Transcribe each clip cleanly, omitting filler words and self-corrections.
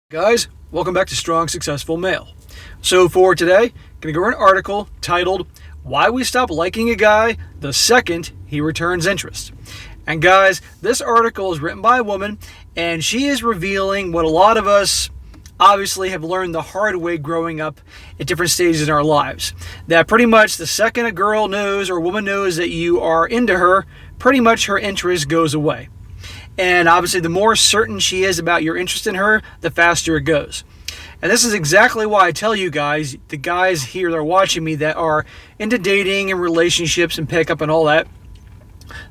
Guys, welcome back to Strong Successful Male. So for today, going to go over an article titled Why We Stop Liking a Guy the Second He Returns Interest. And guys, this article is written by a woman, and she is revealing what a lot of us obviously have learned the hard way growing up at different stages in our lives. That pretty much the second a girl knows or a woman knows that you are into her, pretty much her interest goes away. And obviously, the more certain she is about your interest in her, the faster it goes. And this is exactly why I tell you guys, the guys here that are watching me that are into dating and relationships and pickup and all that,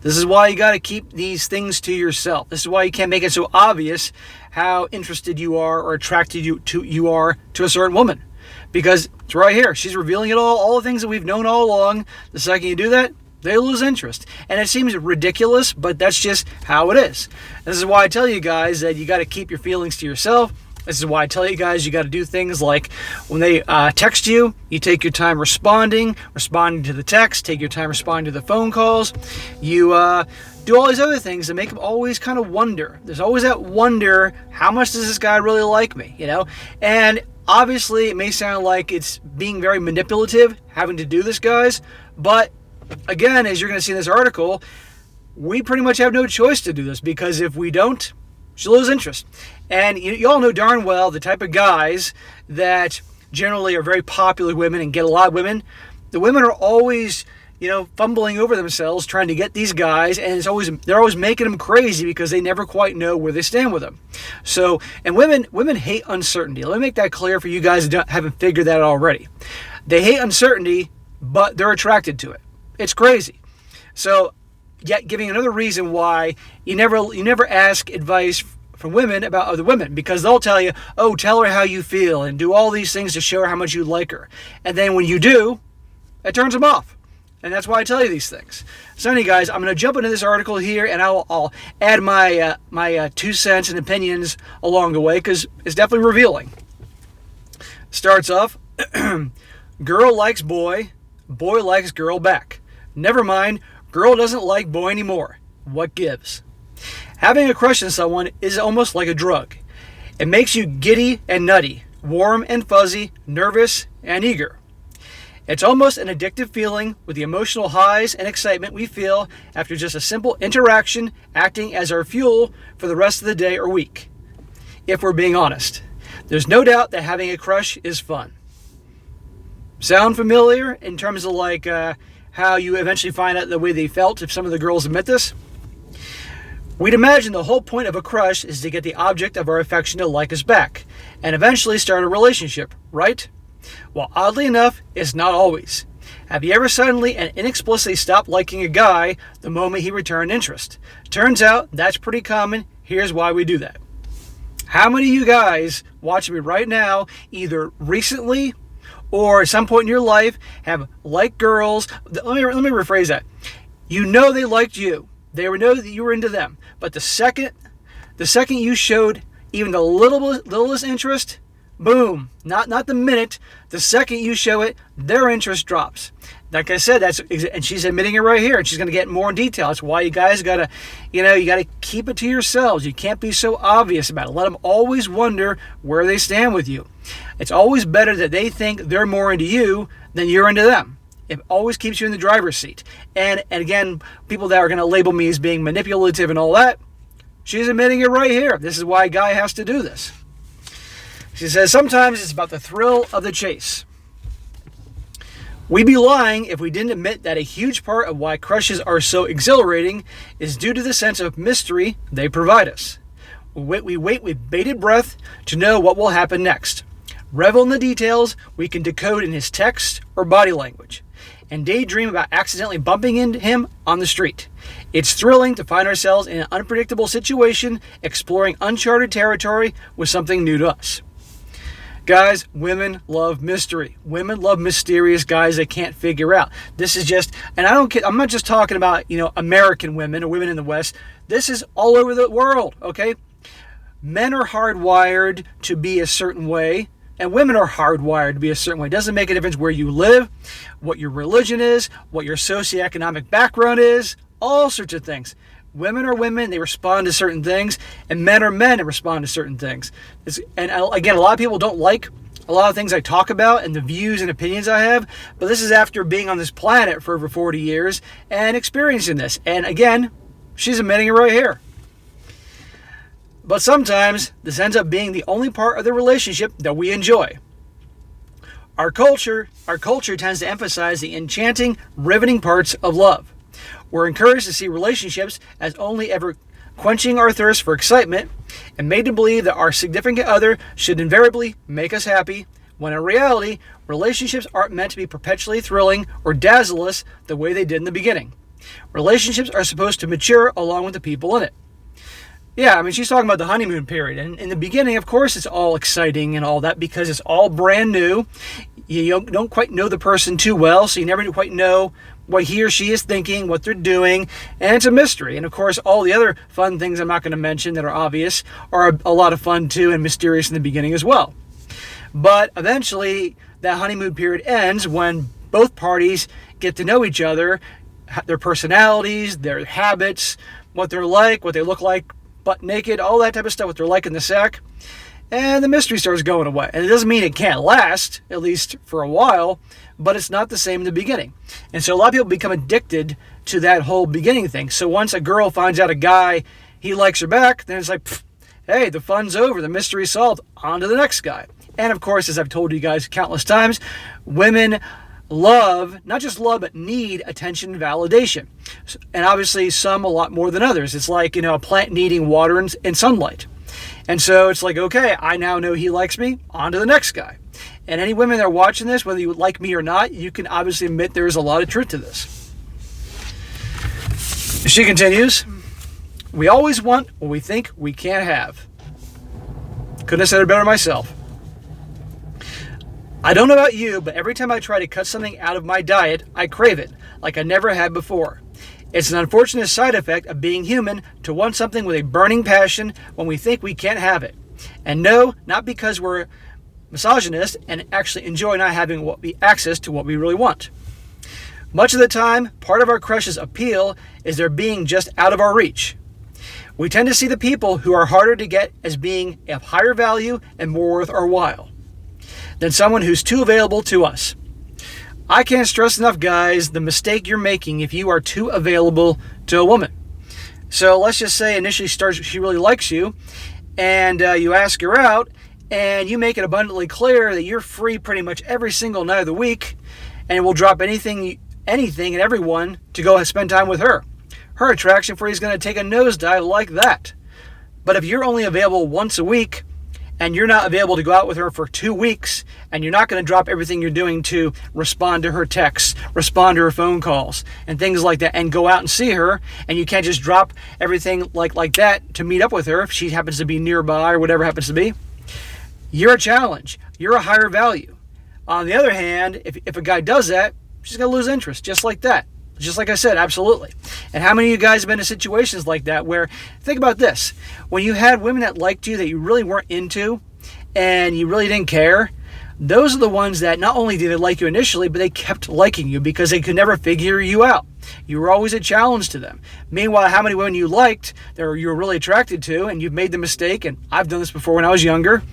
this is why you got to keep these things to yourself. This is why you can't make it so obvious how interested you are or attracted you are to a certain woman. Because it's right here. She's revealing it all the things that we've known all along. The second you do that, they lose interest. And it seems ridiculous, but that's just how it is. This is why I tell you guys that you got to keep your feelings to yourself. This is why I tell you guys you got to do things like when they text you, you take your time responding to the text, take your time responding to the phone calls. You do all these other things that make them always kind of wonder. There's always that wonder, how much does this guy really like me, you know? And obviously it may sound like it's being very manipulative, having to do this, guys, but again, as you're going to see in this article, we pretty much have no choice to do this because if we don't, she'll lose interest. And you all know darn well the type of guys that generally are very popular women and get a lot of women. The women are always, fumbling over themselves trying to get these guys, and they're always making them crazy because they never quite know where they stand with them. So, and women hate uncertainty. Let me make that clear for you guys that haven't figured that out already. They hate uncertainty, but they're attracted to it. It's crazy. So, yet giving another reason why you never ask advice from women about other women, because they'll tell you, oh, tell her how you feel and do all these things to show her how much you like her. And then when you do, it turns them off. And that's why I tell you these things. So anyway, guys, I'm going to jump into this article here, and I'll add my 2 cents and opinions along the way, because it's definitely revealing. Starts off, girl likes boy, boy likes girl back. Never mind, girl doesn't like boy anymore. What gives? Having a crush on someone is almost like a drug. It makes you giddy and nutty, warm and fuzzy, nervous and eager. It's almost an addictive feeling with the emotional highs and excitement we feel after just a simple interaction acting as our fuel for the rest of the day or week. If we're being honest, there's no doubt that having a crush is fun. Sound familiar in terms of how you eventually find out the way they felt if some of the girls admit this? We'd imagine the whole point of a crush is to get the object of our affection to like us back and eventually start a relationship, right? Well, oddly enough, it's not always. Have you ever suddenly and inexplicably stopped liking a guy the moment he returned interest? Turns out that's pretty common. Here's why we do that. How many of you guys watching me right now, either recently or at some point in your life, have liked girls? Let me rephrase that. You know they liked you. They know that you were into them. But the second you showed even the littlest interest, boom, not the minute, the second you show it, their interest drops. Like I said, and she's admitting it right here, and she's going to get more in detail. That's why you guys got to, you got to keep it to yourselves. You can't be so obvious about it. Let them always wonder where they stand with you. It's always better that they think they're more into you than you're into them. It always keeps you in the driver's seat. And again, people that are going to label me as being manipulative and all that, she's admitting it right here. This is why a guy has to do this. She says, sometimes it's about the thrill of the chase. We'd be lying if we didn't admit that a huge part of why crushes are so exhilarating is due to the sense of mystery they provide us. We wait with bated breath to know what will happen next. Revel in the details we can decode in his text or body language, and daydream about accidentally bumping into him on the street. It's thrilling to find ourselves in an unpredictable situation, exploring uncharted territory with something new to us. Guys, women love mystery. Women love mysterious guys they can't figure out. This is just, and I'm not just talking about, American women or women in the West. This is all over the world, okay? Men are hardwired to be a certain way, and women are hardwired to be a certain way. It doesn't make a difference where you live, what your religion is, what your socioeconomic background is, all sorts of things. Women are women, they respond to certain things, and men are men and respond to certain things. And again, a lot of people don't like a lot of things I talk about and the views and opinions I have, but this is after being on this planet for over 40 years and experiencing this. And again, she's admitting it right here. But sometimes this ends up being the only part of the relationship that we enjoy. Our culture tends to emphasize the enchanting, riveting parts of love. We're encouraged to see relationships as only ever quenching our thirst for excitement and made to believe that our significant other should invariably make us happy, when in reality, relationships aren't meant to be perpetually thrilling or dazzle us the way they did in the beginning. Relationships are supposed to mature along with the people in it. Yeah, I mean, she's talking about the honeymoon period. And in the beginning, of course, it's all exciting and all that because it's all brand new. You don't quite know the person too well, so you never quite know what he or she is thinking, what they're doing, and it's a mystery. And of course, all the other fun things I'm not going to mention that are obvious are a lot of fun too and mysterious in the beginning as well. But eventually, that honeymoon period ends when both parties get to know each other, their personalities, their habits, what they're like, what they look like butt naked, all that type of stuff, what they're like in the sack. And the mystery starts going away. And it doesn't mean it can't last, at least for a while, but it's not the same in the beginning. And so a lot of people become addicted to that whole beginning thing. So once a girl finds out a guy, he likes her back, then it's like, hey, the fun's over, the mystery's solved, on to the next guy. And of course, as I've told you guys countless times, women love, not just love, but need attention and validation. And obviously some a lot more than others. It's like, a plant needing water and sunlight. And so it's like, okay, I now know he likes me, on to the next guy. And any women that are watching this, whether you like me or not, you can obviously admit there is a lot of truth to this. She continues, we always want what we think we can't have. Couldn't have said it better myself. I don't know about you, but every time I try to cut something out of my diet, I crave it, like I never had before. It's an unfortunate side effect of being human to want something with a burning passion when we think we can't have it. And no, not because we're misogynist and actually enjoy not having access to what we really want. Much of the time, part of our crush's appeal is their being just out of our reach. We tend to see the people who are harder to get as being of higher value and more worth our while than someone who's too available to us. I can't stress enough, guys, the mistake you're making if you are too available to a woman. So let's just say initially she really likes you, and you ask her out, and you make it abundantly clear that you're free pretty much every single night of the week, and will drop anything and everyone to go spend time with her. Her attraction for you is going to take a nosedive like that. But if you're only available once a week, and you're not available to go out with her for 2 weeks, and you're not going to drop everything you're doing to respond to her texts, respond to her phone calls, and things like that, and go out and see her, and you can't just drop everything like that to meet up with her if she happens to be nearby or whatever happens to be, you're a challenge. You're a higher value. On the other hand, if a guy does that, she's going to lose interest, just like that. Just like I said, absolutely. And how many of you guys have been in situations like that where, think about this, when you had women that liked you that you really weren't into and you really didn't care, those are the ones that not only did they like you initially, but they kept liking you because they could never figure you out. You were always a challenge to them. Meanwhile, how many women you liked that you were really attracted to, and you've made the mistake, and I've done this before when I was younger,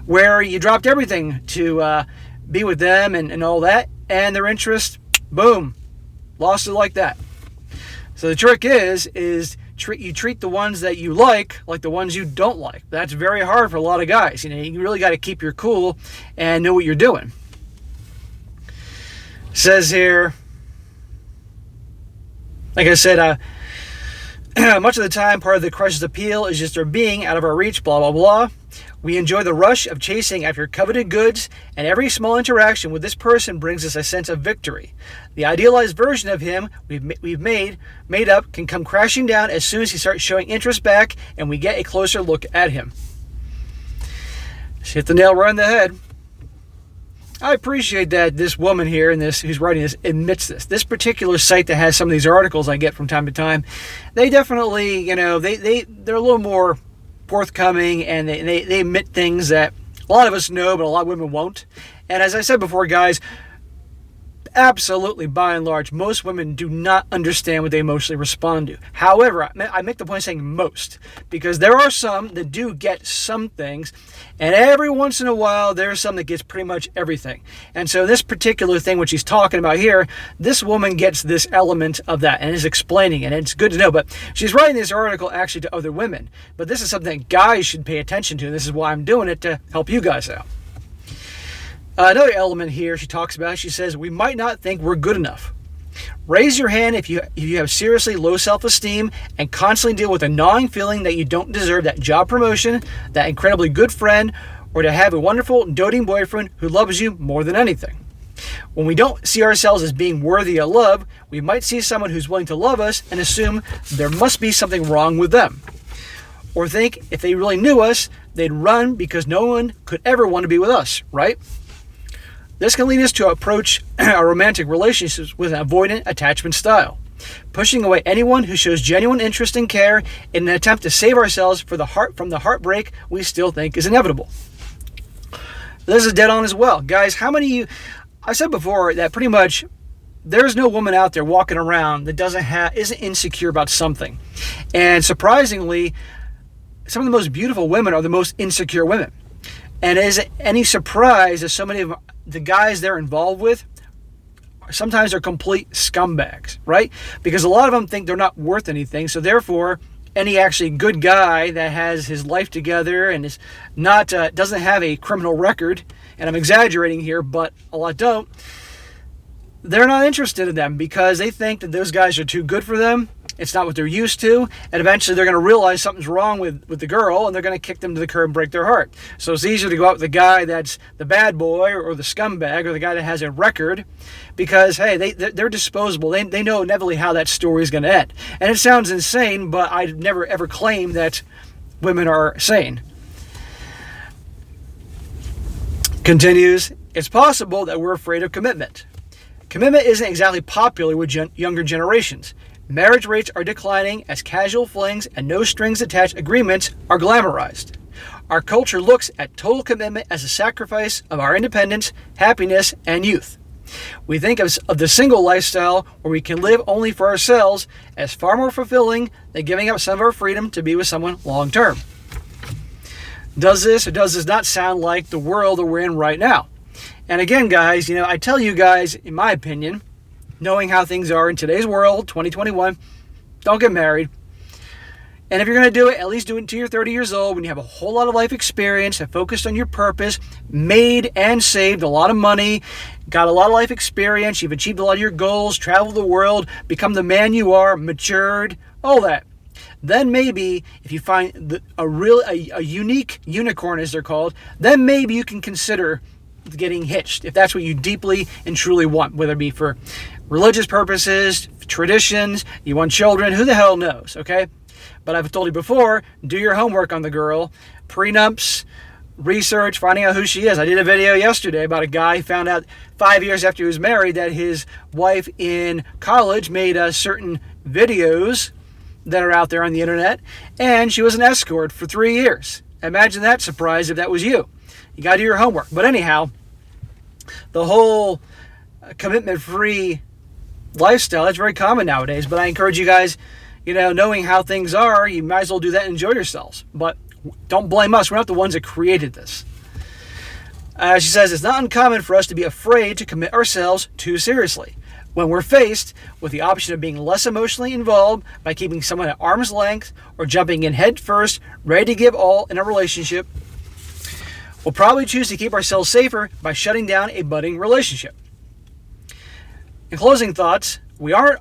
where you dropped everything to be with them and all that, and their interest, boom, lost it like that. So the trick is you treat the ones that you like the ones you don't like. That's very hard for a lot of guys. You really got to keep your cool and know what you're doing. It says here, like I said, much of the time, part of the crush's appeal is just their being out of our reach, blah, blah, blah. We enjoy the rush of chasing after coveted goods, and every small interaction with this person brings us a sense of victory. The idealized version of him we've made up can come crashing down as soon as he starts showing interest back and we get a closer look at him. She hit the nail right on the head. I appreciate that this woman here and who's writing this admits this. This particular site that has some of these articles I get from time to time, they definitely, they're a little more forthcoming, and they admit things that a lot of us know, but a lot of women won't. And as I said before, guys, absolutely, by and large, most women do not understand what they emotionally respond to. However, I make the point of saying most, because there are some that do get some things, and every once in a while, there's some that gets pretty much everything. And so this particular thing, which he's talking about here, this woman gets this element of that and is explaining it, and it's good to know. But she's writing this article actually to other women. But this is something that guys should pay attention to, and this is why I'm doing it, to help you guys out. Another element here she talks about, she says, we might not think we're good enough. Raise your hand if you have seriously low self-esteem and constantly deal with a gnawing feeling that you don't deserve that job promotion, that incredibly good friend, or to have a wonderful, doting boyfriend who loves you more than anything. When we don't see ourselves as being worthy of love, we might see someone who's willing to love us and assume there must be something wrong with them. Or think if they really knew us, they'd run because no one could ever want to be with us, right? This can lead us to approach our romantic relationships with an avoidant attachment style, pushing away anyone who shows genuine interest and care in an attempt to save ourselves from the heartbreak we still think is inevitable. This is dead on as well. Guys, how many of you, I said before that pretty much there's no woman out there walking around that isn't insecure about something. And surprisingly, some of the most beautiful women are the most insecure women. And is it any surprise that so many of the guys they're involved with sometimes are complete scumbags, right? Because a lot of them think they're not worth anything, so therefore any actually good guy that has his life together and is not doesn't have a criminal record, and I'm exaggerating here, but a lot don't, they're not interested in them because they think that those guys are too good for them. It's not what they're used to, and eventually they're going to realize something's wrong with the girl, and they're going to kick them to the curb and break their heart. So it's easier to go out with the guy that's the bad boy or the scumbag or the guy that has a record because, hey, they're disposable. They know inevitably how that story is going to end. And it sounds insane, but I'd never ever claim that women are sane. Continues, it's possible that we're afraid of commitment. Commitment isn't exactly popular with younger generations. Marriage rates are declining as casual flings and no strings attached agreements are glamorized. Our culture looks at total commitment as a sacrifice of our independence, happiness, and youth. We think of the single lifestyle where we can live only for ourselves as far more fulfilling than giving up some of our freedom to be with someone long term. Does this or does this not sound like the world that we're in right now? And again, guys, I tell you guys, in my opinion, knowing how things are in today's world, 2021, don't get married. And if you're going to do it, at least do it until you're 30 years old when you have a whole lot of life experience, have focused on your purpose, made and saved a lot of money, got a lot of life experience, you've achieved a lot of your goals, traveled the world, become the man you are, matured, all that. Then maybe, if you find a unique unicorn, as they're called, then maybe you can consider getting hitched, if that's what you deeply and truly want, whether it be for religious purposes, traditions, you want children, who the hell knows, okay? But I've told you before, do your homework on the girl, prenups, research, finding out who she is. I did a video yesterday about a guy who found out 5 years after he was married that his wife in college made certain videos that are out there on the internet, and she was an escort for 3 years. Imagine that surprise if that was you. You got to do your homework. But anyhow, the whole commitment-free lifestyle, that's very common nowadays. But I encourage you guys, knowing how things are, you might as well do that and enjoy yourselves. But don't blame us. We're not the ones that created this. She says, it's not uncommon for us to be afraid to commit ourselves too seriously. When we're faced with the option of being less emotionally involved by keeping someone at arm's length or jumping in head first, ready to give all in a relationship, we'll probably choose to keep ourselves safer by shutting down a budding relationship. In closing thoughts, we aren't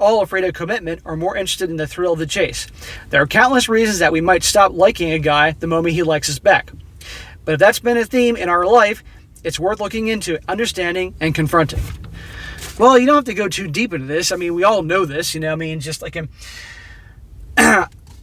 all afraid of commitment or more interested in the thrill of the chase. There are countless reasons that we might stop liking a guy the moment he likes us back. But if that's been a theme in our life, it's worth looking into, understanding, and confronting. Well, you don't have to go too deep into this. I mean, we all know this, just like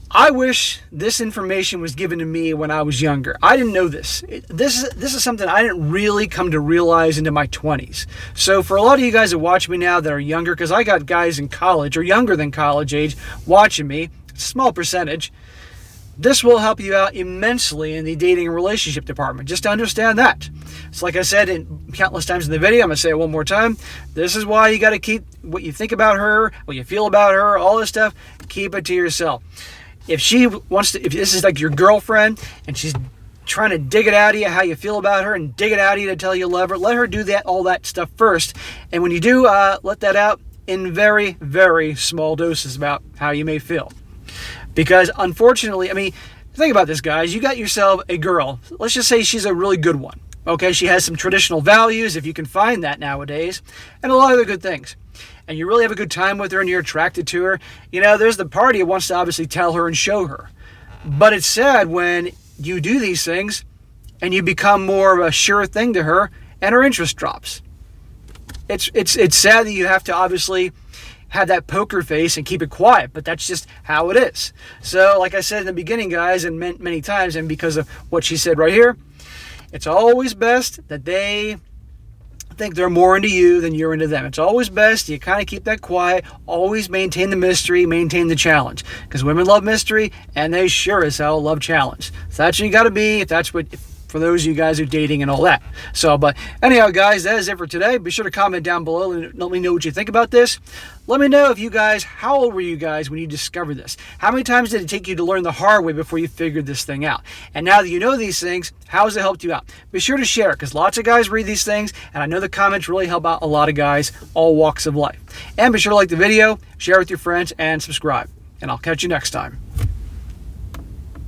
I wish this information was given to me when I was younger. I didn't know this. This is something I didn't really come to realize into my 20s. So for a lot of you guys that watch me now that are younger, because I got guys in college or younger than college age watching me, small percentage, This will help you out immensely in the dating and relationship department, just to understand that. So like I said in countless times in the video, I'm going to say it one more time. This is why you got to keep what you think about her, what you feel about her, all this stuff, keep it to yourself. If she wants to, if this is like your girlfriend and she's trying to dig it out of you how you feel about her and dig it out of you to tell you love her, let her do that, all that stuff first. And when you do, let that out in very, very small doses about how you may feel. Because unfortunately, I mean, think about this, guys. You got yourself a girl. Let's just say she's a really good one. Okay, she has some traditional values, if you can find that nowadays, and a lot of other good things. And you really have a good time with her and you're attracted to her. You know, there's the party that wants to obviously tell her and show her. But it's sad when you do these things and you become more of a sure thing to her and her interest drops. It's sad that you have to obviously have that poker face and keep it quiet, but that's just how it is. So like I said in the beginning, guys, and many times, and because of what she said right here, it's always best that they think they're more into you than you're into them. It's always best you kind of keep that quiet, always maintain the mystery, maintain the challenge, because women love mystery and they sure as hell love challenge. So that's what you got to be, if that's what, for those of you guys who are dating and all that. So, but anyhow, guys, that is it for today. Be sure to comment down below and let me know what you think about this. Let me know if you guys, how old were you guys when you discovered this? How many times did it take you to learn the hard way before you figured this thing out? And now that you know these things, how has it helped you out? Be sure to share it, because lots of guys read these things, and I know the comments really help out a lot of guys, all walks of life. And be sure to like the video, share with your friends, and subscribe. And I'll catch you next time.